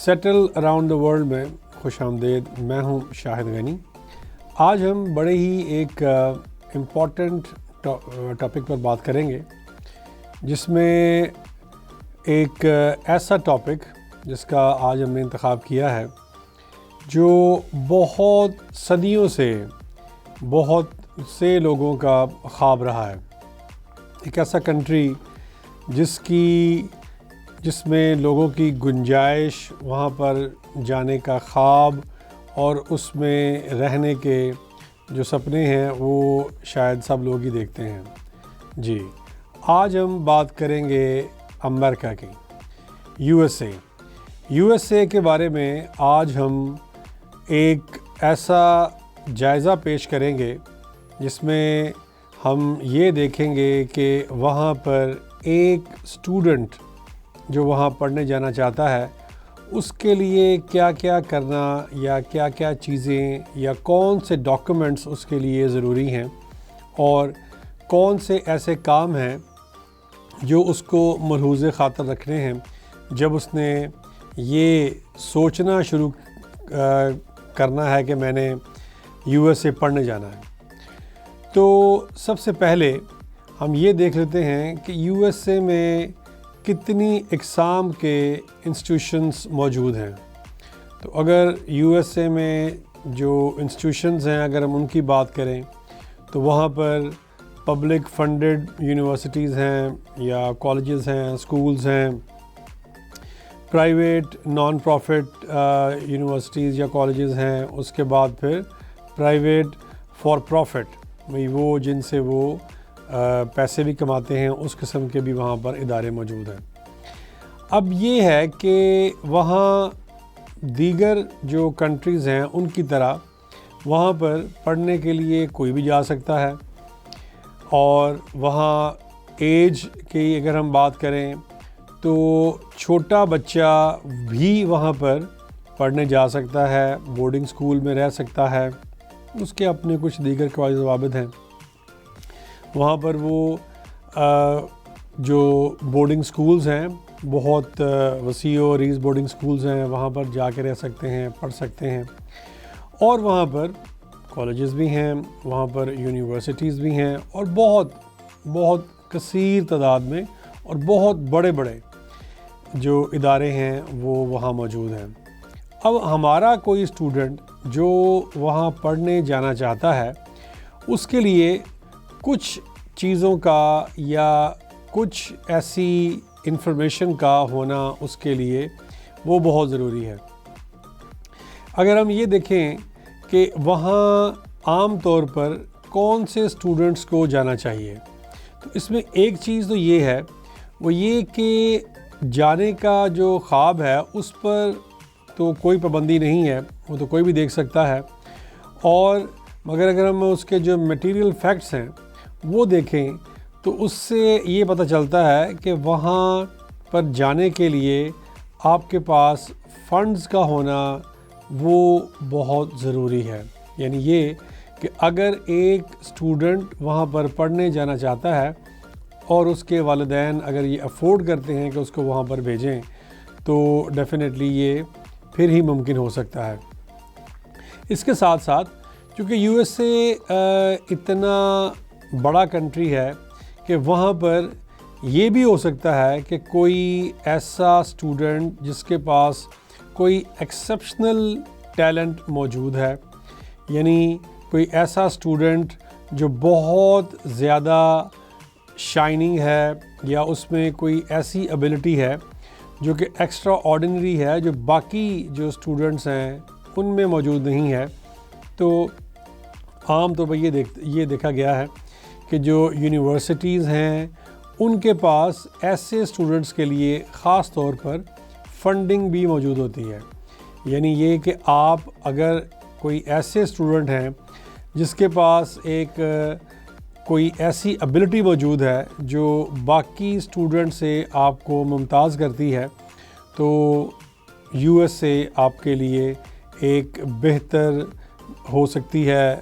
Settle around the world میں خوش آمدید. میں ہوں شاہد غنی. آج ہم بڑے ہی ایک امپورٹنٹ ٹاپک پر بات کریں گے، جس میں ایک ایسا ٹاپک جس کا آج ہم نے انتخاب کیا ہے، جو بہت صدیوں سے بہت سے لوگوں کا خواب رہا ہے. ایک ایسا کنٹری جس میں لوگوں کی گنجائش، وہاں پر جانے کا خواب اور اس میں رہنے کے جو سپنے ہیں وہ شاید سب لوگ ہی دیکھتے ہیں. جی، آج ہم بات کریں گے امریکہ کی، یو ایس اے کے بارے میں. آج ہم ایک ایسا جائزہ پیش کریں گے جس میں ہم یہ دیکھیں گے کہ وہاں پر ایک اسٹوڈنٹ جو وہاں پڑھنے جانا چاہتا ہے، اس کے لیے کیا کیا کرنا یا کیا کیا چیزیں یا کون سے ڈاکومنٹس اس کے لیے ضروری ہیں، اور کون سے ایسے کام ہیں جو اس کو ملحوظ خاطر رکھنے ہیں جب اس نے یہ سوچنا شروع کرنا ہے کہ میں نے یو ایس اے پڑھنے جانا ہے. تو سب سے پہلے ہم یہ دیکھ لیتے ہیں کہ یو ایس اے میں کتنی اقسام کے انسٹیٹیوشنز موجود ہیں. تو اگر یو ایس اے میں جو انسٹیٹیوشنز ہیں، اگر ہم ان کی بات کریں تو وہاں پر پبلک فنڈڈ یونیورسٹیز ہیں یا کالجز ہیں، اسکولز ہیں، پرائیویٹ نان پروفٹ یونیورسٹیز یا کالجز ہیں. اس کے بعد پھر پرائیویٹ فار پروفٹ، وہ جن سے وہ پیسے بھی کماتے ہیں، اس قسم کے بھی وہاں پر ادارے موجود ہیں. اب یہ ہے کہ وہاں دیگر جو کنٹریز ہیں ان کی طرح وہاں پر پڑھنے کے لیے کوئی بھی جا سکتا ہے، اور وہاں ایج کی اگر ہم بات کریں تو چھوٹا بچہ بھی وہاں پر پڑھنے جا سکتا ہے، بورڈنگ اسکول میں رہ سکتا ہے. اس کے اپنے کچھ دیگر قواعد و ضوابط ہیں. وہاں پر وہ جو بورڈنگ سکولز ہیں، بہت وسیع و عریض بورڈنگ سکولز ہیں، وہاں پر جا کے رہ سکتے ہیں، پڑھ سکتے ہیں. اور وہاں پر کالجز بھی ہیں، وہاں پر یونیورسٹیز بھی ہیں، اور بہت کثیر تعداد میں اور بہت بڑے بڑے جو ادارے ہیں وہ وہاں موجود ہیں. اب ہمارا کوئی اسٹوڈنٹ جو وہاں پڑھنے جانا چاہتا ہے، اس کے لیے کچھ چیزوں کا یا کچھ ایسی انفارمیشن کا ہونا اس کے لیے وہ بہت ضروری ہے. اگر ہم یہ دیکھیں کہ وہاں عام طور پر کون سے اسٹوڈنٹس کو جانا چاہیے، تو اس میں ایک چیز تو یہ ہے، وہ یہ کہ جانے کا جو خواب ہے اس پر تو کوئی پابندی نہیں ہے، وہ تو کوئی بھی دیکھ سکتا ہے. اور مگر اگر ہم اس کے جو میٹیریل فیکٹس ہیں وہ دیکھیں تو اس سے یہ پتہ چلتا ہے کہ وہاں پر جانے کے لیے آپ کے پاس فنڈز کا ہونا وہ بہت ضروری ہے. یعنی یہ کہ اگر ایک اسٹوڈنٹ وہاں پر پڑھنے جانا چاہتا ہے اور اس کے والدین اگر یہ افورڈ کرتے ہیں کہ اس کو وہاں پر بھیجیں، تو ڈیفینیٹلی یہ پھر ہی ممکن ہو سکتا ہے. اس کے ساتھ ساتھ چونکہ یو ایس اے اتنا بڑا کنٹری ہے کہ وہاں پر یہ بھی ہو سکتا ہے کہ کوئی ایسا اسٹوڈنٹ جس کے پاس کوئی ایکسیپشنل ٹیلنٹ موجود ہے، یعنی کوئی ایسا اسٹوڈنٹ جو بہت زیادہ شائننگ ہے، یا اس میں کوئی ایسی ایبلٹی ہے جو کہ ایکسٹرا آرڈینری ہے، جو باقی جو اسٹوڈنٹس ہیں ان میں موجود نہیں ہے. تو عام طور پر یہ دیکھا گیا ہے کہ جو یونیورسٹیز ہیں ان کے پاس ایسے اسٹوڈنٹس کے لیے خاص طور پر فنڈنگ بھی موجود ہوتی ہے. یعنی یہ کہ آپ اگر کوئی ایسے اسٹوڈنٹ ہیں جس کے پاس ایک کوئی ایسی ایبلٹی موجود ہے جو باقی اسٹوڈنٹ سے آپ کو ممتاز کرتی ہے، تو یو ایس اے آپ کے لیے ایک بہتر ہو سکتی ہے،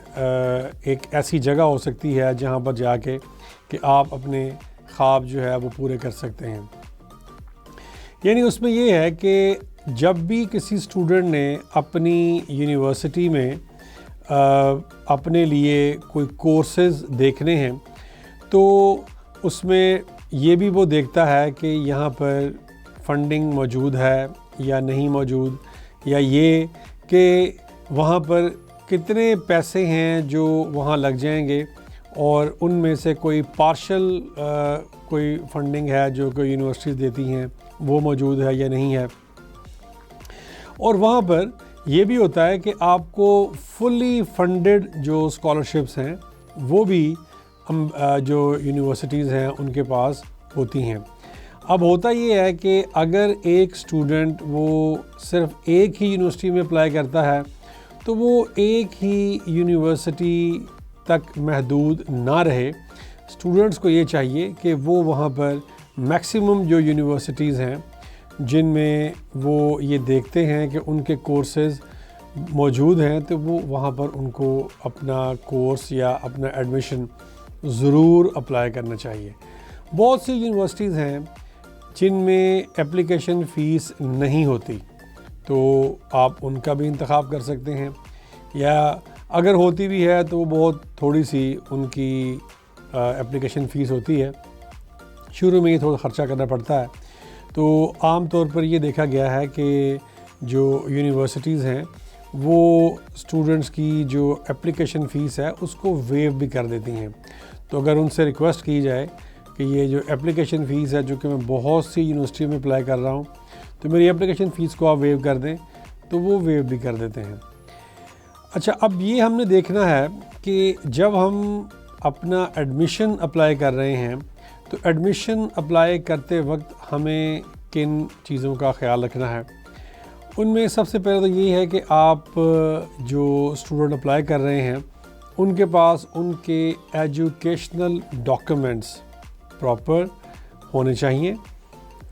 ایک ایسی جگہ ہو سکتی ہے جہاں پر جا کے کہ آپ اپنے خواب جو ہے وہ پورے کر سکتے ہیں. یعنی اس میں یہ ہے کہ جب بھی کسی اسٹوڈنٹ نے اپنی یونیورسٹی میں اپنے لیے کوئی کورسز دیکھنے ہیں تو اس میں یہ بھی وہ دیکھتا ہے کہ یہاں پر فنڈنگ موجود ہے یا نہیں موجود، یا یہ کہ وہاں پر کتنے پیسے ہیں جو وہاں لگ جائیں گے، اور ان میں سے کوئی پارشل کوئی فنڈنگ ہے جو کوئی یونیورسٹیز دیتی ہیں وہ موجود ہے یا نہیں ہے۔ اور وہاں پر یہ بھی ہوتا ہے کہ آپ کو فلی فنڈڈ جو اسکالرشپس ہیں وہ بھی جو یونیورسٹیز ہیں ان کے پاس ہوتی ہیں۔ اب ہوتا یہ ہے کہ اگر ایک اسٹوڈنٹ وہ صرف ایک ہی یونیورسٹی میں اپلائی کرتا ہے تو وہ ایک ہی یونیورسٹی تک محدود نہ رہے۔ اسٹوڈنٹس کو یہ چاہیے کہ وہ وہاں پر میکسیمم جو یونیورسٹیز ہیں جن میں وہ یہ دیکھتے ہیں کہ ان کے کورسز موجود ہیں تو وہ وہاں پر ان کو اپنا کورس یا اپنا ایڈمیشن ضرور اپلائی کرنا چاہیے۔ بہت سی یونیورسٹیز ہیں جن میں اپلیکیشن فیس نہیں ہوتی، تو آپ ان کا بھی انتخاب کر سکتے ہیں، یا اگر ہوتی بھی ہے تو وہ بہت تھوڑی سی ان کی اپلیکیشن فیس ہوتی ہے، شروع میں یہ تھوڑا خرچہ کرنا پڑتا ہے۔ تو عام طور پر یہ دیکھا گیا ہے کہ جو یونیورسٹیز ہیں وہ اسٹوڈنٹس کی جو اپلیکیشن فیس ہے اس کو ویو بھی کر دیتی ہیں۔ تو اگر ان سے ریکویسٹ کی جائے کہ یہ جو اپلیکیشن فیس ہے جو کہ میں بہت سی یونیورسٹیوں میں اپلائی کر رہا ہوں تو میری اپلیکیشن فیس کو آپ ویو کر دیں تو وہ ویو بھی کر دیتے ہیں۔ اچھا، اب یہ ہم نے دیکھنا ہے کہ جب ہم اپنا ایڈمیشن اپلائی کر رہے ہیں تو ایڈمیشن اپلائی کرتے وقت ہمیں کن چیزوں کا خیال رکھنا ہے۔ ان میں سب سے پہلے تو یہ ہے کہ آپ جو اسٹوڈنٹ اپلائی کر رہے ہیں ان کے پاس ان کے ایجوکیشنل ڈاکیومنٹس پراپر ہونے چاہیے۔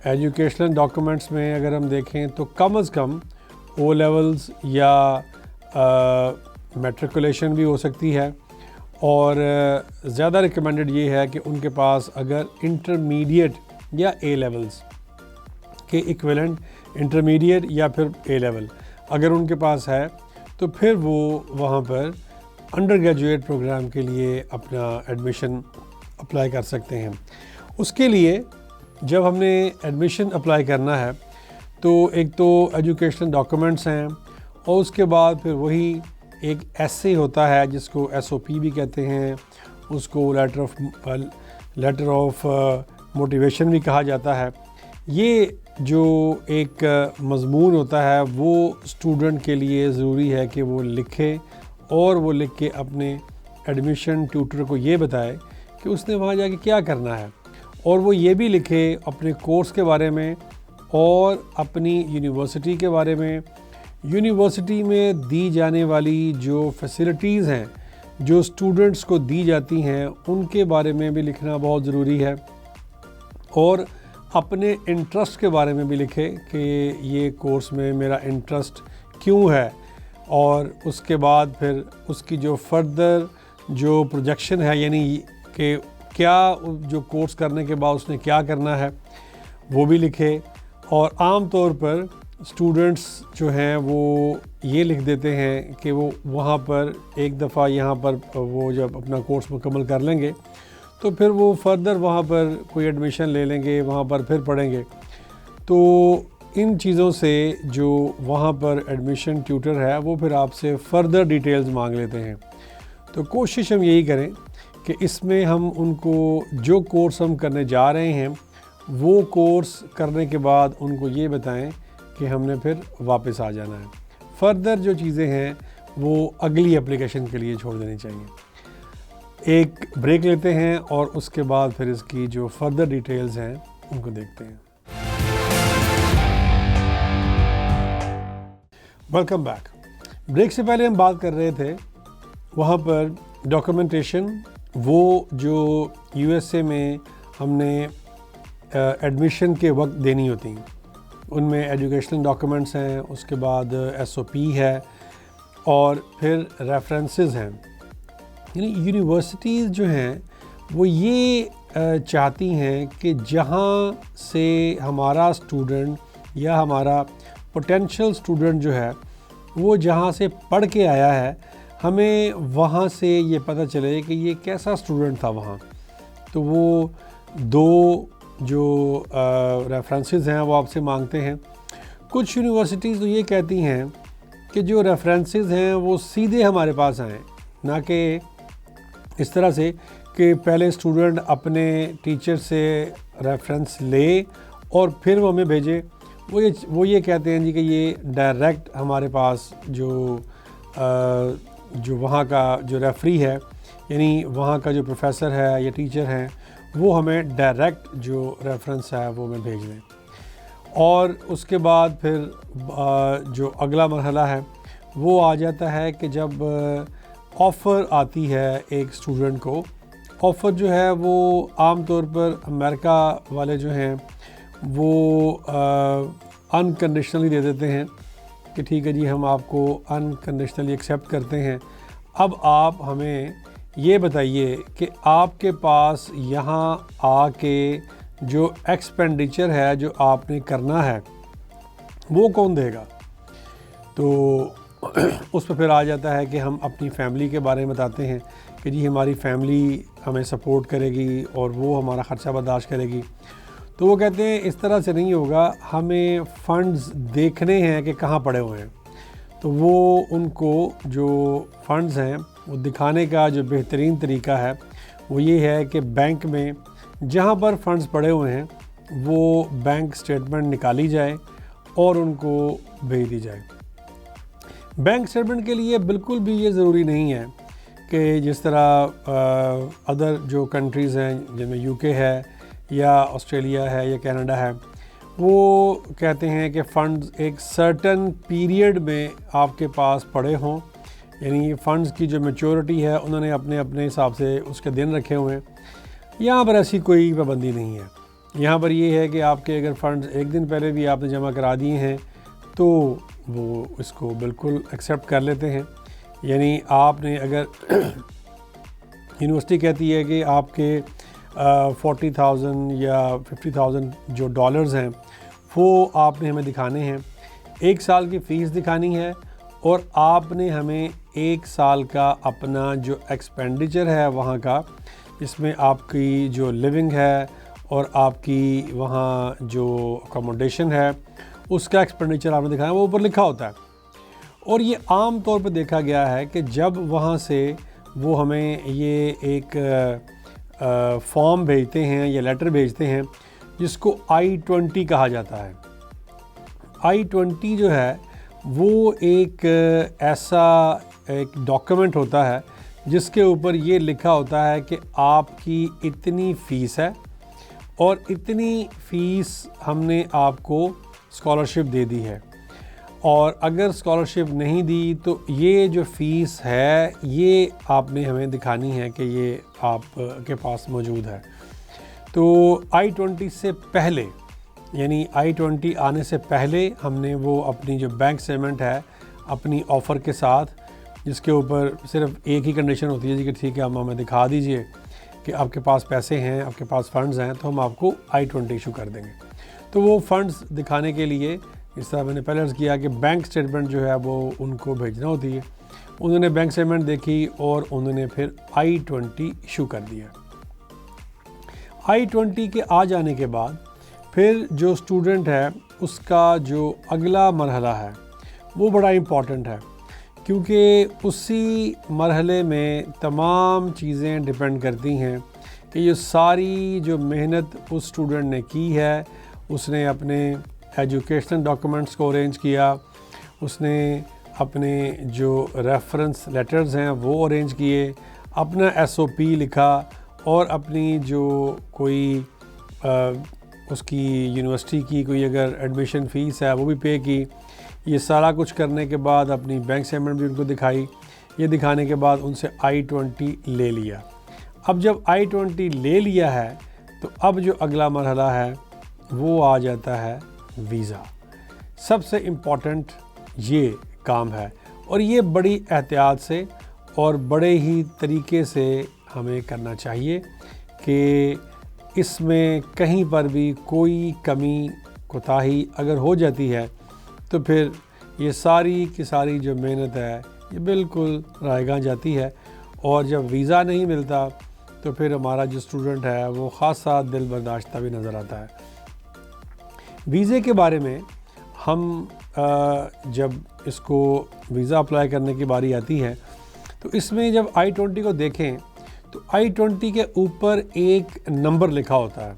ایجوکیشنل ڈاکیومنٹس میں اگر ہم دیکھیں تو کم از کم او لیولز یا میٹریکولیشن بھی ہو سکتی ہے، اور زیادہ ریکمینڈڈ یہ ہے کہ ان کے پاس اگر انٹرمیڈیٹ یا اے لیولز کے ایکویلنٹ انٹرمیڈیٹ یا پھر اے لیول اگر ان کے پاس ہے تو پھر وہ وہاں پر انڈر گریجویٹ پروگرام کے لیے اپنا ایڈمیشن اپلائی کر سکتے ہیں۔ اس کے لیے جب ہم نے ایڈمیشن اپلائی کرنا ہے تو ایک تو ایجوکیشنل ڈاکیومنٹس ہیں، اور اس کے بعد پھر وہی ایک ایسے ہوتا ہے جس کو SOP بھی کہتے ہیں، اس کو لیٹر آف موٹیویشن بھی کہا جاتا ہے۔ یہ جو ایک مضمون ہوتا ہے وہ اسٹوڈنٹ کے لیے ضروری ہے کہ وہ لکھے، اور وہ لکھ کے اپنے ایڈمیشن ٹیوٹر کو یہ بتائے کہ اس نے وہاں جا کے کیا کرنا ہے، اور وہ یہ بھی لکھے اپنے کورس کے بارے میں اور اپنی یونیورسٹی کے بارے میں، یونیورسٹی میں دی جانے والی جو فیسلٹیز ہیں جو اسٹوڈنٹس کو دی جاتی ہیں ان کے بارے میں بھی لکھنا بہت ضروری ہے، اور اپنے انٹرسٹ کے بارے میں بھی لکھے کہ یہ کورس میں میرا انٹرسٹ کیوں ہے، اور اس کے بعد پھر اس کی جو فردر جو پروجیکشن ہے، یعنی کہ کیا جو کورس کرنے کے بعد اس نے کیا کرنا ہے وہ بھی لکھے۔ اور عام طور پر اسٹوڈنٹس جو ہیں وہ یہ لکھ دیتے ہیں کہ وہ وہاں پر ایک دفعہ یہاں پر وہ جب اپنا کورس مکمل کر لیں گے تو پھر وہ فردر وہاں پر کوئی ایڈمیشن لے لیں گے، وہاں پر پھر پڑھیں گے۔ تو ان چیزوں سے جو وہاں پر ایڈمیشن ٹیوٹر ہے وہ پھر آپ سے فردر ڈیٹیلز مانگ لیتے ہیں۔ تو کوشش ہم یہی کریں کہ اس میں ہم ان کو جو کورس ہم کرنے جا رہے ہیں وہ کورس کرنے کے بعد ان کو یہ بتائیں کہ ہم نے پھر واپس آ جانا ہے۔ فردر جو چیزیں ہیں وہ اگلی اپلیکیشن کے لیے چھوڑ دینی چاہیے۔ ایک بریک لیتے ہیں اور اس کے بعد پھر اس کی جو فردر ڈیٹیلز ہیں ان کو دیکھتے ہیں۔ Welcome back. بریک سے پہلے ہم بات کر رہے تھے وہاں پر ڈاکیومنٹیشن، وہ جو USA میں ہم نے ایڈمیشن کے وقت دینی ہوتی ہیں، ان میں ایجوکیشنل ڈاکیومنٹس ہیں، اس کے بعد SOP ہے، اور پھر ریفرنسز ہیں۔ یعنی یونیورسٹیز جو ہیں وہ یہ چاہتی ہیں کہ جہاں سے ہمارا اسٹوڈنٹ یا ہمارا پوٹینشیل اسٹوڈنٹ جو ہے وہ جہاں سے پڑھ کے آیا ہے ہمیں وہاں سے یہ پتہ چلے کہ یہ کیسا اسٹوڈنٹ تھا وہاں. تو وہ دو جو ریفرنسز ہیں وہ آپ سے مانگتے ہیں. کچھ یونیورسٹیز تو یہ کہتی ہیں کہ جو ریفرنسز ہیں وہ سیدھے ہمارے پاس آئیں، نہ کہ اس طرح سے کہ پہلے اسٹوڈنٹ اپنے ٹیچر سے ریفرنس لے اور پھر وہ ہمیں بھیجے. وہ یہ کہتے ہیں جی کہ یہ ڈائریکٹ ہمارے پاس جو وہاں کا جو ریفری ہے، یعنی وہاں کا جو پروفیسر ہے یا ٹیچر ہیں، وہ ہمیں ڈائریکٹ جو ریفرنس ہے وہ ہمیں بھیج دیں. اور اس کے بعد پھر جو اگلا مرحلہ ہے وہ آ جاتا ہے کہ جب آفر آتی ہے ایک اسٹوڈنٹ کو. آفر جو ہے وہ عام طور پر امریکہ والے جو ہیں وہ انکنڈیشنلی دے دیتے ہیں کہ ٹھیک ہے جی ہم آپ کو انکنڈیشنلی ایکسیپٹ کرتے ہیں. اب آپ ہمیں یہ بتائیے کہ آپ کے پاس یہاں آ کے جو ایکسپینڈیچر ہے جو آپ نے کرنا ہے وہ کون دے گا. تو اس پہ پھر آ جاتا ہے کہ ہم اپنی فیملی کے بارے میں بتاتے ہیں کہ جی ہماری فیملی ہمیں سپورٹ کرے گی اور وہ ہمارا خرچہ برداشت کرے گی. تو وہ کہتے ہیں اس طرح سے نہیں ہوگا، ہمیں فنڈز دیکھنے ہیں کہ کہاں پڑے ہوئے ہیں. تو وہ ان کو جو فنڈز ہیں وہ دکھانے کا جو بہترین طریقہ ہے وہ یہ ہے کہ بینک میں جہاں پر فنڈز پڑے ہوئے ہیں وہ بینک سٹیٹمنٹ نکالی جائے اور ان کو بھیج دی جائے. بینک سٹیٹمنٹ کے لیے بالکل بھی یہ ضروری نہیں ہے کہ جس طرح ادر جو کنٹریز ہیں جن میں UK ہے یا آسٹریلیا ہے یا کینیڈا ہے، وہ کہتے ہیں کہ فنڈز ایک سرٹن پیریڈ میں آپ کے پاس پڑے ہوں، یعنی فنڈز کی جو میچورٹی ہے انہوں نے اپنے حساب سے اس کے دن رکھے ہوئے ہیں. یہاں پر ایسی کوئی پابندی نہیں ہے. یہاں پر یہ ہے کہ آپ کے اگر فنڈز ایک دن پہلے بھی آپ نے جمع کرا دیے ہیں تو وہ اس کو بالکل ایکسیپٹ کر لیتے ہیں. یعنی آپ نے اگر یونیورسٹی کہتی ہے کہ آپ کے 40,000 یا 50,000 جو ڈالرز ہیں وہ آپ نے ہمیں دکھانے ہیں، 1 سال کی فیس دکھانی ہے، اور آپ نے ہمیں 1 سال کا اپنا جو ایکسپینڈیچر ہے وہاں کا، جس میں آپ کی جو لیونگ ہے اور آپ کی وہاں جو اکوموڈیشن ہے اس کا ایکسپینڈیچر آپ نے دکھانا ہے، وہ اوپر لکھا ہوتا ہے. اور یہ عام طور پہ دیکھا گیا ہے کہ جب وہاں سے وہ ہمیں یہ ایک فارم بھیجتے ہیں یا لیٹر بھیجتے ہیں جس کو I-20 کہا جاتا ہے. I-20 جو ہے وہ ایک ایسا ایک ڈاکیومنٹ ہوتا ہے جس کے اوپر یہ لکھا ہوتا ہے کہ آپ کی اتنی فیس ہے اور اتنی فیس ہم نے آپ کو اسکالرشپ دے دی ہے، اور اگر اسکالرشپ نہیں دی تو یہ جو فیس ہے یہ آپ نے ہمیں دکھانی ہے کہ یہ آپ کے پاس موجود ہے. تو I-20 سے پہلے، یعنی I-20 آنے سے پہلے ہم نے وہ اپنی جو بینک اسٹیٹمنٹ ہے اپنی آفر کے ساتھ، جس کے اوپر صرف ایک ہی کنڈیشن ہوتی ہے جی کہ ٹھیک ہے ہمیں دکھا دیجئے کہ آپ کے پاس پیسے ہیں، آپ کے پاس فنڈز ہیں، تو ہم آپ کو I-20 ایشو کر دیں گے. تو وہ فنڈز دکھانے کے لیے اس طرح میں نے پہلے عرض کیا کہ بینک سٹیٹمنٹ جو ہے وہ ان کو بھیجنا ہوتی ہے. انہوں نے بینک سٹیٹمنٹ دیکھی اور انہوں نے پھر I-20 ایشو کر دیا. I-20 کے آ جانے کے بعد پھر جو اسٹوڈنٹ ہے اس کا جو اگلا مرحلہ ہے وہ بڑا امپورٹنٹ ہے، کیونکہ اسی مرحلے میں تمام چیزیں ڈیپینڈ کرتی ہیں کہ یہ ساری جو محنت اس اسٹوڈنٹ نے کی ہے، اس نے اپنے ایجوکیشنل ڈاکومنٹس کو ارینج کیا، اس نے اپنے جو ریفرنس لیٹرز ہیں وہ ارینج کیے، اپنا SOP لکھا، اور اپنی جو کوئی اس کی یونیورسٹی کی کوئی اگر ایڈمیشن فیس ہے وہ بھی پے کی. یہ سارا کچھ کرنے کے بعد اپنی بینک اسٹیٹمنٹ بھی ان کو دکھائی. یہ دکھانے کے بعد ان سے I-20 لے لیا. اب جب I-20 لے لیا ہے تو اب جو اگلا مرحلہ ہے وہ آ جاتا ہے ویزا. سب سے امپورٹنٹ یہ کام ہے، اور یہ بڑی احتیاط سے اور بڑے ہی طریقے سے ہمیں کرنا چاہیے کہ اس میں کہیں پر بھی کوئی کمی کوتاہی اگر ہو جاتی ہے تو پھر یہ ساری کی ساری جو محنت ہے یہ بالکل رائے گاں جاتی ہے، اور جب ویزا نہیں ملتا تو پھر ہمارا جو اسٹوڈنٹ ہے وہ خاصا دل برداشتہ بھی نظر آتا ہے۔ ویزے کے بارے میں ہم جب اس کو ویزا اپلائی کرنے کی باری آتی ہے تو اس میں جب I-20 کو دیکھیں تو I-20 کے اوپر ایک نمبر لکھا ہوتا ہے،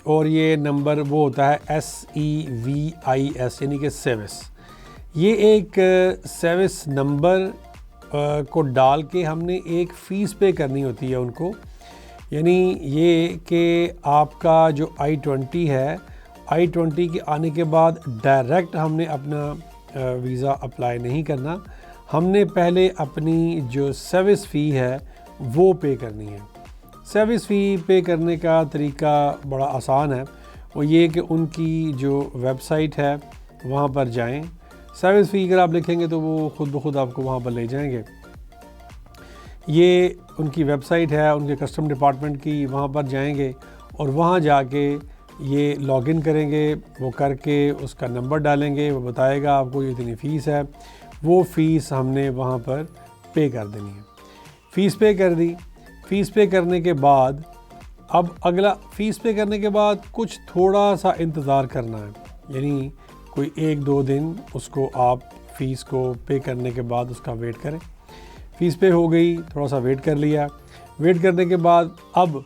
اور یہ نمبر وہ ہوتا ہے SEVIS، یعنی کہ سیوس۔ یہ ایک سیوس نمبر کو ڈال کے ہم نے ایک فیس پے کرنی ہوتی ہے ان کو، یعنی یہ کہ آپ کا جو I-20 ہے، I-20 کے آنے کے بعد ڈائریکٹ ہم نے اپنا ویزا اپلائی نہیں کرنا، ہم نے پہلے اپنی جو سروس فی ہے وہ پے کرنی ہے۔ سروس فی پے کرنے کا طریقہ بڑا آسان ہے، وہ یہ کہ ان کی جو ویب سائٹ ہے وہاں پر جائیں، سروس فی اگر آپ لکھیں گے تو وہ خود بخود آپ کو وہاں پر لے جائیں گے۔ یہ ان کی ویب سائٹ ہے ان کے کسٹم ڈپارٹمنٹ کی، وہاں پر جائیں گے اور وہاں جا کے یہ لاگ ان کریں گے، وہ کر کے اس کا نمبر ڈالیں گے، وہ بتائے گا آپ کو یہ اتنی فیس ہے، وہ فیس ہم نے وہاں پر پے کر دینی ہے۔ فیس پے کر دی، فیس پے کرنے کے بعد اب اگلا فیس پے کرنے کے بعد کچھ تھوڑا سا انتظار کرنا ہے، یعنی کوئی 1-2 دن اس کو آپ فیس کو پے کرنے کے بعد اس کا ویٹ کریں۔ فیس پے ہو گئی، تھوڑا سا ویٹ کر لیا، ویٹ کرنے کے بعد اب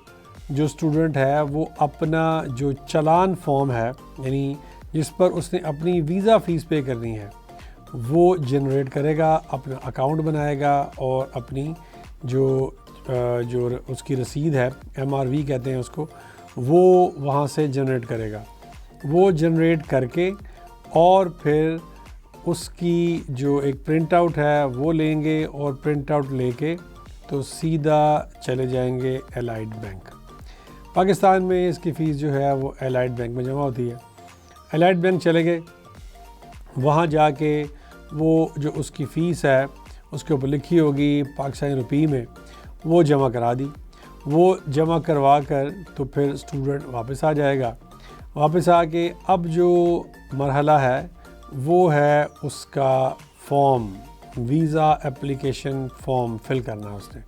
جو اسٹوڈنٹ ہے وہ اپنا جو چلان فارم ہے، یعنی جس پر اس نے اپنی ویزا فیس پے کرنی ہے، وہ جنریٹ کرے گا، اپنا اکاؤنٹ بنائے گا اور اپنی جو اس کی رسید ہے MRV کہتے ہیں اس کو، وہ وہاں سے جنریٹ کرے گا۔ وہ جنریٹ کر کے اور پھر اس کی جو ایک پرنٹ آؤٹ ہے وہ لیں گے، اور پرنٹ آؤٹ لے کے تو سیدھا چلے جائیں گے الائڈ بینک۔ پاکستان میں اس کی فیس جو ہے وہ الائڈ بینک میں جمع ہوتی ہے۔ الائڈ بینک چلے گئے، وہاں جا کے وہ جو اس کی فیس ہے اس کے اوپر لکھی ہوگی پاکستانی روپی میں، وہ جمع کرا دی۔ وہ جمع کروا کر تو پھر اسٹوڈنٹ واپس آ جائے گا۔ واپس آ کے اب جو مرحلہ ہے وہ ہے اس کا form, visa application form fill کرنا ہے اس نے۔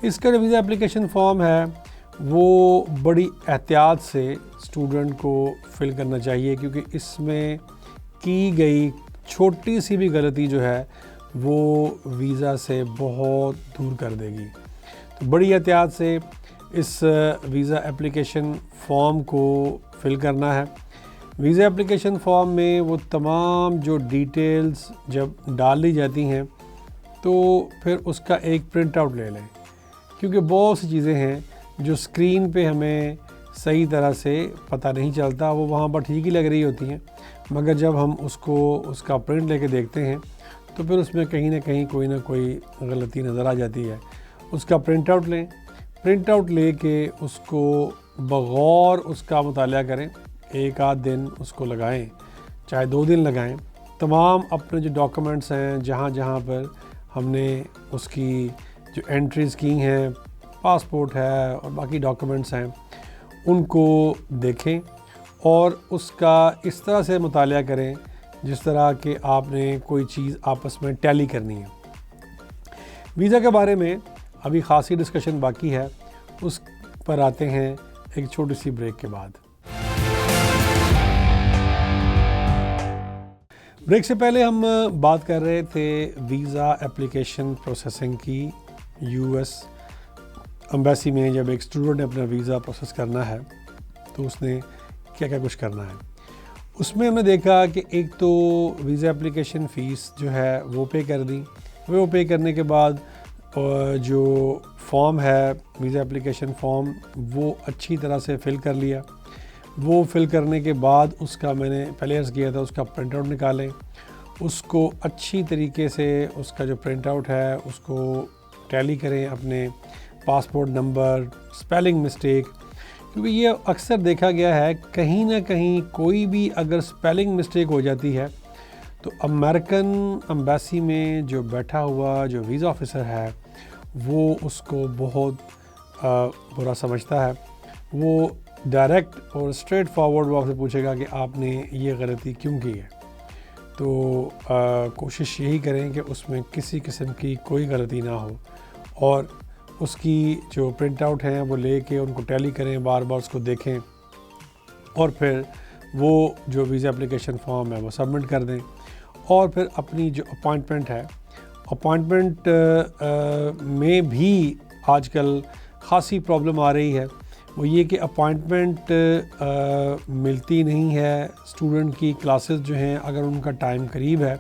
اس کا جو ویزا اپلیکیشن فارم ہے وہ بڑی احتیاط سے اسٹوڈنٹ کو فل کرنا چاہیے، کیونکہ اس میں کی گئی چھوٹی سی بھی غلطی جو ہے وہ ویزا سے بہت دور کر دے گی۔ تو بڑی احتیاط سے اس ویزا اپلیکیشن فارم کو فل کرنا ہے۔ ویزا اپلیکیشن فارم میں وہ تمام جو ڈیٹیلز جب ڈال لی جاتی ہیں تو پھر اس کا ایک پرنٹ آؤٹ لے لیں، کیونکہ بہت سی چیزیں ہیں جو اسکرین پہ ہمیں صحیح طرح سے پتہ نہیں چلتا، وہ وہاں پر ٹھیک ہی لگ رہی ہوتی ہیں، مگر جب ہم اس کا پرنٹ لے کے دیکھتے ہیں تو پھر اس میں کہیں نہ کہیں کوئی نہ کوئی غلطی نظر آ جاتی ہے۔ اس کا پرنٹ آؤٹ لیں، پرنٹ آؤٹ لے کے اس کو بغور اس کا مطالعہ کریں، 1-8 دن اس کو لگائیں، چاہے 2 دن لگائیں، تمام اپنے جو ڈاکومنٹس ہیں جہاں جہاں پر ہم نے اس کی جو انٹریز کی ہیں، پاسپورٹ ہے اور باقی ڈاکومنٹس ہیں، ان کو دیکھیں اور اس کا اس طرح سے مطالعہ کریں جس طرح کہ آپ نے کوئی چیز آپس میں ٹیلی کرنی ہے۔ ویزا کے بارے میں ابھی خاصی ڈسکشن باقی ہے، اس پر آتے ہیں ایک چھوٹی سی بریک کے بعد۔ بریک سے پہلے ہم بات کر رہے تھے ویزا اپلیکیشن پروسیسنگ کی۔ US ایمبیسی میں جب ایک اسٹوڈنٹ نے اپنا ویزا پروسیس کرنا ہے تو اس نے کیا کیا کچھ کرنا ہے۔ اس میں ہم نے دیکھا کہ ایک تو ویزا اپلیکیشن فیس جو ہے وہ پے کر دی، وہ پے کرنے کے بعد جو فارم ہے ویزا اپلیکیشن فارم وہ اچھی طرح سے فل کر لیا۔ وہ فل کرنے کے بعد اس کا میں نے پہلے عرض کیا تھا اس کا پرنٹ آؤٹ نکالیں، اس کو اچھی طریقے سے اس کا جو پرنٹ آؤٹ ہے اس کو ٹیلی کریں اپنے پاسپورٹ نمبر، اسپیلنگ مسٹیک، کیونکہ یہ اکثر دیکھا گیا ہے کہیں نہ کہیں کوئی بھی اگر اسپیلنگ مسٹیک ہو جاتی ہے تو امریکن ایمبیسی میں جو بیٹھا ہوا جو ویزا آفیسر ہے وہ اس کو بہت برا سمجھتا ہے، وہ ڈائریکٹ اور اسٹریٹ فارورڈ وہ آپ سے پوچھے گا کہ آپ نے یہ غلطی کیوں کی ہے. تو کوشش یہی کریں کہ اس میں کسی قسم کی کوئی غلطی نہ ہو, اور اس کی جو پرنٹ آؤٹ ہیں وہ لے کے ان کو ٹیلی کریں, بار بار اس کو دیکھیں, اور پھر وہ جو ویزا اپلیکیشن فارم ہے وہ سبمٹ کر دیں. اور پھر اپنی جو اپوائنٹمنٹ ہے, اپوائنٹمنٹ میں بھی آج کل خاصی پرابلم آ رہی ہے. وہ یہ کہ اپوائنٹمنٹ ملتی نہیں ہے اسٹوڈنٹ کی. کلاسز جو ہیں اگر ان کا ٹائم قریب ہے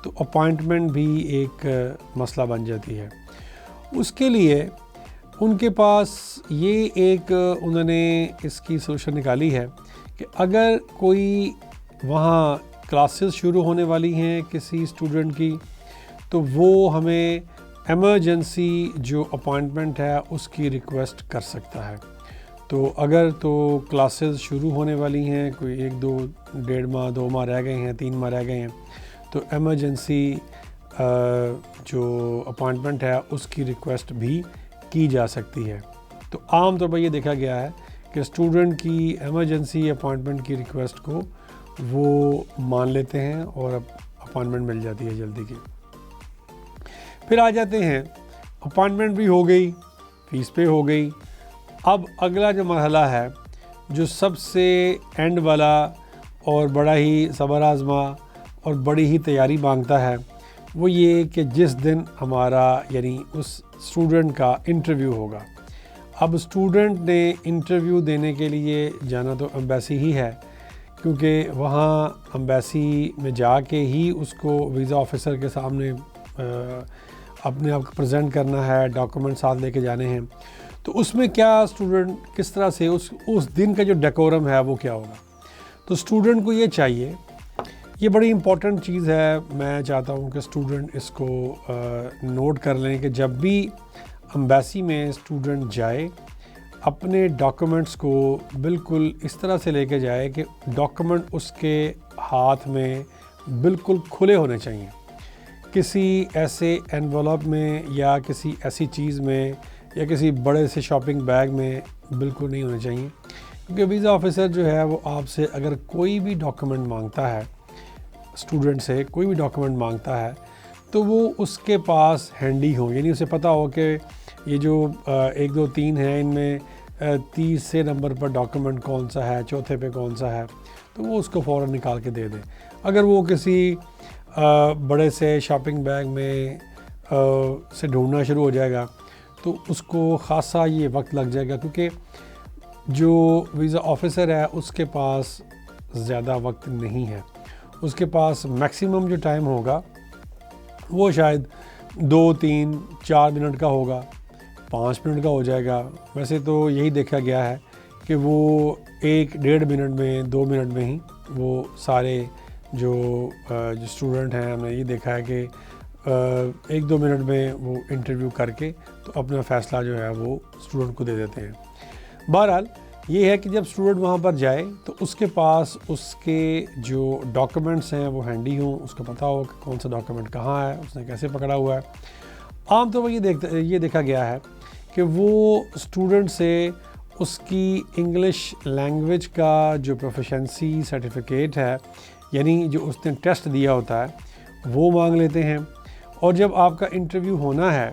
تو اپوائنٹمنٹ بھی ایک مسئلہ بن جاتی ہے. اس کے لیے ان کے پاس یہ ایک انہوں نے اس کی سولوشن نکالی ہے کہ اگر کوئی وہاں کلاسز شروع ہونے والی ہیں کسی اسٹوڈنٹ کی, تو وہ ہمیں ایمرجنسی جو اپوائنٹمنٹ ہے اس کی ریکویسٹ کر سکتا ہے. تو اگر تو کلاسز شروع ہونے والی ہیں, کوئی 1 2 1.5 ماہ 2 ماہ رہ گئے ہیں, 3 ماہ رہ گئے ہیں, تو ایمرجنسی جو اپوائنٹمنٹ ہے اس کی ریکویسٹ بھی کی جا سکتی ہے. تو عام طور پر یہ دیکھا گیا ہے کہ اسٹوڈنٹ کی ایمرجنسی اپوائنٹمنٹ کی ریکویسٹ کو وہ مان لیتے ہیں اور اپوائنٹمنٹ مل جاتی ہے جلدی کی. پھر آ جاتے ہیں, اپوائنٹمنٹ بھی ہو گئی, فیس پے ہو گئی. اب اگلا جو مرحلہ ہے جو سب سے اینڈ والا اور بڑا ہی صبر آزما اور بڑی ہی تیاری مانگتا ہے, وہ یہ کہ جس دن ہمارا یعنی اس اسٹوڈنٹ کا انٹرویو ہوگا. اب اسٹوڈنٹ نے انٹرویو دینے کے لیے جانا تو ایمبیسی ہی ہے, کیونکہ وہاں ایمبیسی میں جا کے ہی اس کو ویزا آفیسر کے سامنے اپنے آپ کو پریزنٹ کرنا ہے, ڈاکومنٹ ساتھ لے کے جانے ہیں. تو اس میں کیا اسٹوڈنٹ کس طرح سے اس دن کا جو ڈیکورم ہے وہ کیا ہوگا. تو اسٹوڈنٹ کو یہ چاہیے, یہ بڑی امپورٹنٹ چیز ہے, میں چاہتا ہوں کہ اسٹوڈنٹ اس کو نوٹ کر لیں کہ جب بھی ایمبیسی میں اسٹوڈنٹ جائے اپنے ڈاکومنٹس کو بالکل اس طرح سے لے کے جائے کہ ڈاکومنٹ اس کے ہاتھ میں بالکل کھلے ہونے چاہیے. کسی ایسے انویلپ میں یا کسی ایسی چیز میں یا کسی بڑے سے شاپنگ بیگ میں بالکل نہیں ہونے چاہیے, کیونکہ ویزا آفیسر جو ہے وہ آپ سے اگر کوئی بھی ڈاکومنٹ مانگتا ہے, اسٹوڈنٹ سے کوئی بھی ڈاکومنٹ مانگتا ہے, تو وہ اس کے پاس ہینڈی ہوں, یعنی اسے پتہ ہو کہ یہ جو 1 2 3 ہیں ان میں 30 نمبر پر ڈاکومنٹ کون سا ہے, چوتھے پہ کون سا ہے, تو وہ اس کو فوراً نکال کے دے دیں. اگر وہ کسی بڑے سے شاپنگ بیگ میں سے ڈھونڈنا شروع ہو جائے گا تو اس کو خاصا یہ وقت لگ جائے گا, کیونکہ جو ویزا آفیسر ہے اس کے پاس زیادہ وقت نہیں ہے. اس کے پاس میکسیمم جو ٹائم ہوگا وہ شاید 2 3 4 منٹ کا ہوگا, 5 منٹ کا ہو جائے گا. ویسے تو یہی دیکھا گیا ہے کہ وہ 1 1.5 منٹ میں 2 منٹ میں ہی وہ سارے جو اسٹوڈنٹ ہیں, ہم نے یہ دیکھا ہے کہ 1 2 منٹ میں وہ انٹرویو کر کے تو اپنا فیصلہ جو ہے وہ اسٹوڈنٹ کو دے دیتے ہیں. بہرحال یہ ہے کہ جب اسٹوڈنٹ وہاں پر جائے تو اس کے پاس اس کے جو ڈاکومنٹس ہیں وہ ہینڈی ہوں, اس کو پتہ ہو کہ کون سا ڈاکومنٹ کہاں ہے, اس نے کیسے پکڑا ہوا ہے. عام طور پر یہ دیکھا گیا ہے کہ وہ اسٹوڈنٹ سے اس کی انگلش لینگویج کا جو پروفیشنسی سرٹیفکیٹ ہے, یعنی جو اس نے ٹیسٹ دیا ہوتا ہے وہ مانگ لیتے ہیں. اور جب آپ کا انٹرویو ہونا ہے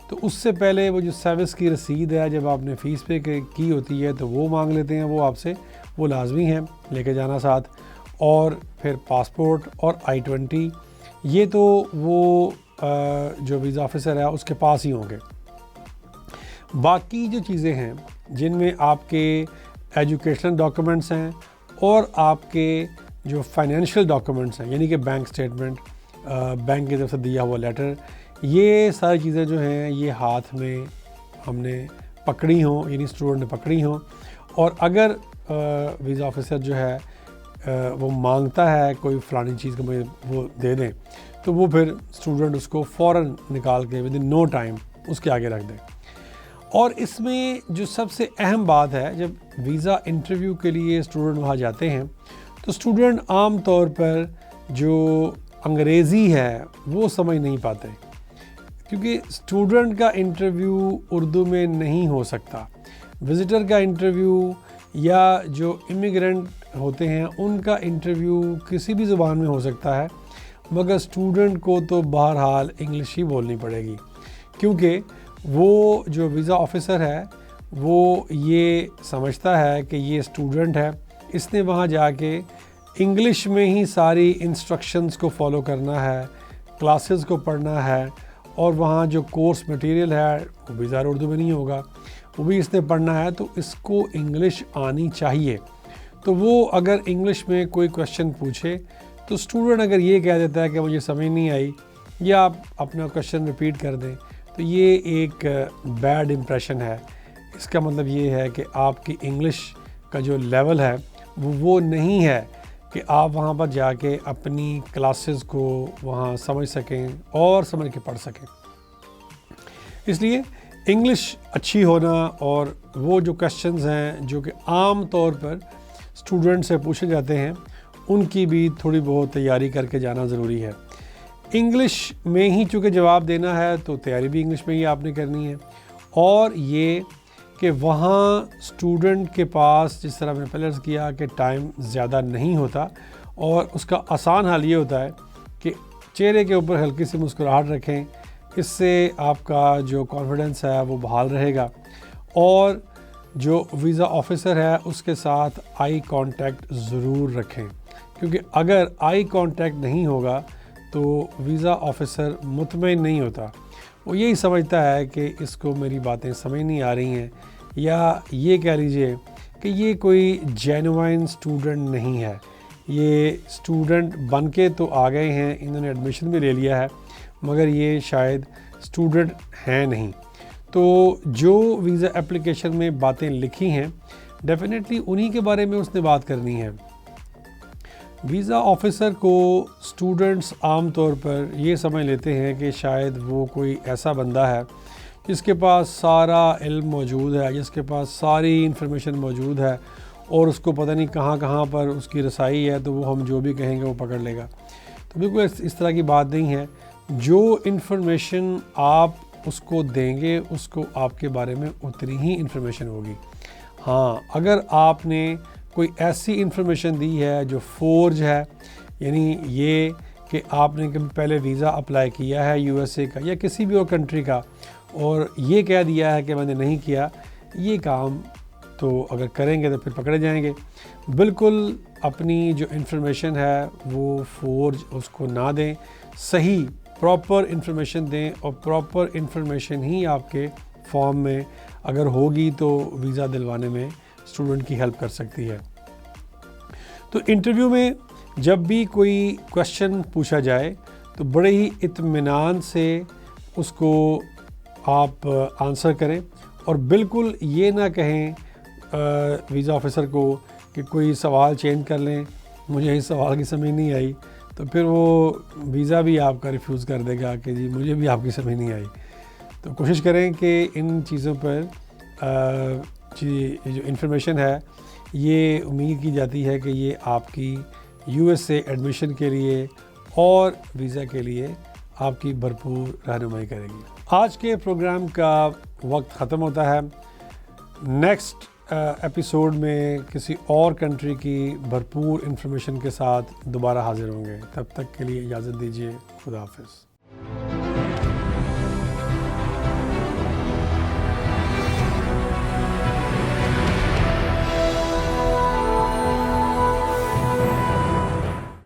تو اس سے پہلے وہ جو سروس کی رسید ہے, جب آپ نے فیس پے کی ہوتی ہے تو وہ مانگ لیتے ہیں. وہ آپ سے وہ لازمی ہیں لے کے جانا ساتھ. اور پھر پاسپورٹ اور I-20, یہ تو وہ جو ویزا آفیسر ہے اس کے پاس ہی ہوں گے. باقی جو چیزیں ہیں جن میں آپ کے ایجوکیشنل ڈاکومنٹس ہیں اور آپ کے جو فائنینشیل ڈاکومنٹس ہیں, یعنی کہ بینک سٹیٹمنٹ, بینک کی طرف سے دیا ہوا لیٹر, یہ ساری چیزیں جو ہیں یہ ہاتھ میں ہم نے پکڑی ہوں, یعنی اسٹوڈنٹ نے پکڑی ہوں. اور اگر ویزا آفیسر جو ہے وہ مانگتا ہے کوئی فلانی چیز کو مجھے وہ دے دیں, تو وہ پھر اسٹوڈنٹ اس کو فوراً نکال کے ود ان نو ٹائم اس کے آگے رکھ دیں. اور اس میں جو سب سے اہم بات ہے, جب ویزا انٹرویو کے لیے اسٹوڈنٹ وہاں جاتے ہیں تو اسٹوڈنٹ عام طور پر جو انگریزی ہے وہ سمجھ نہیں پاتے, کیونکہ اسٹوڈنٹ کا انٹرویو اردو میں نہیں ہو سکتا. وزٹر کا انٹرویو یا جو امیگرنٹ ہوتے ہیں ان کا انٹرویو کسی بھی زبان میں ہو سکتا ہے، مگر اسٹوڈنٹ کو تو بہرحال انگلش ہی بولنی پڑے گی، کیونکہ وہ جو ویزا آفیسر ہے وہ یہ سمجھتا ہے کہ یہ اسٹوڈنٹ ہے، اس نے وہاں جا کے انگلش میں ہی ساری انسٹرکشنز کو فالو کرنا ہے، کلاسز کو پڑھنا ہے، اور وہاں جو کورس مٹیریل ہے وہ بھی ظاہر اردو میں نہیں ہوگا، وہ بھی اس نے پڑھنا ہے، تو اس کو انگلش آنی چاہیے۔ تو وہ اگر انگلش میں کوئی کویشچن پوچھے تو اسٹوڈنٹ اگر یہ کہہ دیتا ہے کہ مجھے سمجھ نہیں آئی، یا آپ اپنا کویشچن ریپیٹ کر دیں، تو یہ ایک بیڈ امپریشن ہے۔ اس کا مطلب یہ ہے کہ آپ کی انگلش کا جو لیول ہے وہ نہیں ہے کہ آپ وہاں پر جا کے اپنی کلاسز کو وہاں سمجھ سکیں اور سمجھ کے پڑھ سکیں۔ اس لیے انگلش اچھی ہونا اور وہ جو کویشچنز ہیں جو کہ عام طور پر اسٹوڈنٹ سے پوچھے جاتے ہیں ان کی بھی تھوڑی بہت تیاری کر کے جانا ضروری ہے۔ انگلش میں ہی چونکہ جواب دینا ہے تو تیاری بھی انگلش میں ہی آپ نے کرنی ہے، اور یہ کہ وہاں اسٹوڈنٹ کے پاس، جس طرح میں نے پہلے عرض کیا کہ ٹائم زیادہ نہیں ہوتا، اور اس کا آسان حل یہ ہوتا ہے کہ چہرے کے اوپر ہلکی سی مسکراہٹ رکھیں، اس سے آپ کا جو کانفیڈنس ہے وہ بحال رہے گا، اور جو ویزا آفیسر ہے اس کے ساتھ آئی کانٹیکٹ ضرور رکھیں، کیونکہ اگر آئی کانٹیکٹ نہیں ہوگا تو ویزا آفیسر مطمئن نہیں ہوتا، وہ یہی سمجھتا ہے کہ اس کو میری باتیں سمجھ نہیں آ رہی ہیں، یا یہ کہہ لیجئے کہ یہ کوئی جینوائن اسٹوڈنٹ نہیں ہے، یہ اسٹوڈنٹ بن کے تو آ گئے ہیں، انہوں نے ایڈمیشن بھی لے لیا ہے، مگر یہ شاید اسٹوڈنٹ ہیں نہیں۔ تو جو ویزا اپلیکیشن میں باتیں لکھی ہیں ڈیفینیٹلی انہی کے بارے میں اس نے بات کرنی ہے۔ ویزا آفیسر کو اسٹوڈنٹس عام طور پر یہ سمجھ لیتے ہیں کہ شاید وہ کوئی ایسا بندہ ہے جس کے پاس سارا علم موجود ہے، جس کے پاس ساری انفارمیشن موجود ہے، اور اس کو پتہ نہیں کہاں کہاں پر اس کی رسائی ہے، تو وہ ہم جو بھی کہیں گے وہ پکڑ لے گا۔ تو بالکل اس طرح کی بات نہیں ہے۔ جو انفارمیشن آپ اس کو دیں گے اس کو آپ کے بارے میں اتنی ہی انفارمیشن ہوگی۔ ہاں، اگر آپ نے کوئی ایسی انفارمیشن دی ہے جو فورج ہے، یعنی یہ کہ آپ نے کبھی پہلے ویزا اپلائی کیا ہے یو ایس اے کا یا کسی بھی اور کنٹری کا، اور یہ کہہ دیا ہے کہ میں نے نہیں کیا، یہ کام تو اگر کریں گے تو پھر پکڑے جائیں گے۔ بالکل اپنی جو انفارمیشن ہے وہ فورج اس کو نہ دیں، صحیح پراپر انفارمیشن دیں، اور پراپر انفارمیشن ہی آپ کے فارم میں اگر ہوگی تو ویزا دلوانے میں اسٹوڈنٹ کی ہیلپ کر سکتی ہے۔ تو انٹرویو میں جب بھی کوئی کویشچن پوچھا جائے تو بڑے ہی اطمینان سے اس کو آپ آنسر کریں، اور بالکل یہ نہ کہیں ویزا آفیسر کو کہ کوئی سوال چینج کر لیں، مجھے اس سوال کی سمجھ نہیں آئی، تو پھر وہ ویزا بھی آپ کا ریفیوز کر دے گا کہ جی مجھے بھی آپ کی سمجھ نہیں آئی۔ تو کوشش کریں کہ ان چیزوں پر جو انفارمیشن ہے یہ امید کی جاتی ہے کہ یہ آپ کی یو ایس اے ایڈمیشن کے لیے اور ویزا کے لیے آپ کی بھرپور رہنمائی کرے گی۔ آج کے پروگرام کا وقت ختم ہوتا ہے، نیکسٹ ایپیسوڈ میں کسی اور کنٹری کی بھرپور انفارمیشن کے ساتھ دوبارہ حاضر ہوں گے۔ تب تک کے لیے اجازت دیجیے، خدا حافظ۔